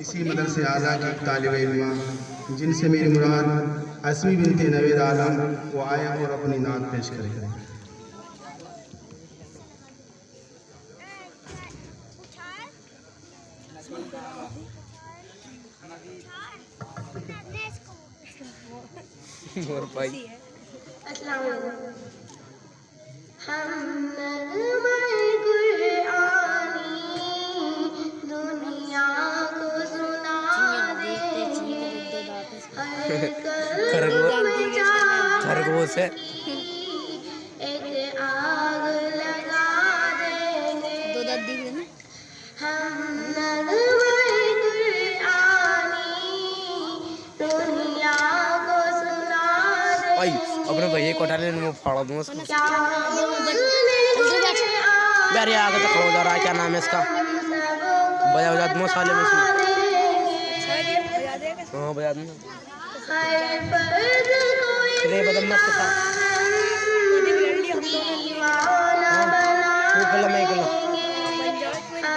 इसी मदरसे आला की तालिब इल्मा जिनसे मेरी मुराद असमी बिनते नवीद आलम वो आए और अपनी नात पेश करें। और भाई अस्सलाम हम नग़्मे कुरआनी दुनिया को सुना देंगे हर कल्ब में खरगोश है। एक आग लगा देंगे हम नग़्मे कुरआनी दुनिया को सुना भाई देंगे अपने भैया को डाले मैं फाड़ा दूंगा उसको। क्या यार ये आगे तो खड़ा जा रहा है, क्या नाम है इसका? बजा बजा दूंगा साले में इसमें। हाँ बजा दूंगा। ले बदलना इसके साथ।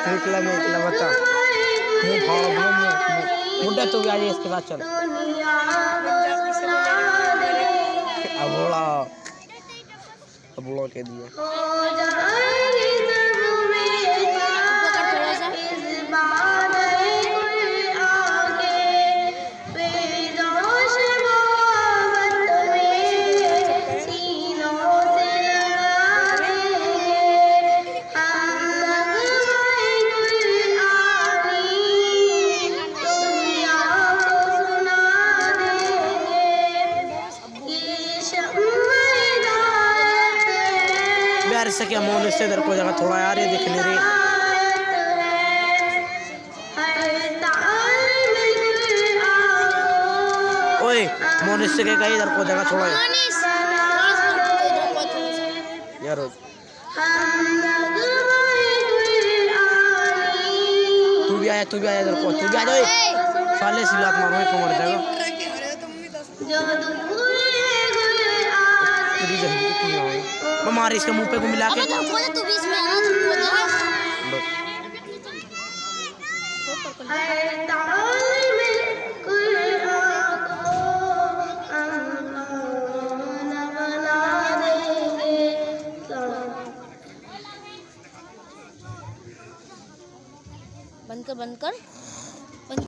मैं इकला बता मुद्दा तो भी आ जाए इसके साथ। चल अबोला कह दिया। यार इससे क्या मोन इससे इधर को जगह थोड़ा यार ये दिख नहीं रही। ओए मोन इससे क्या कहीं इधर को जगह थोड़ा यार तू भी आया इधर को तू भी आ जा। साले सिलात मारो एक मर जाएगा। मैं मार इसके मुंह पे को मिला के। बंद कर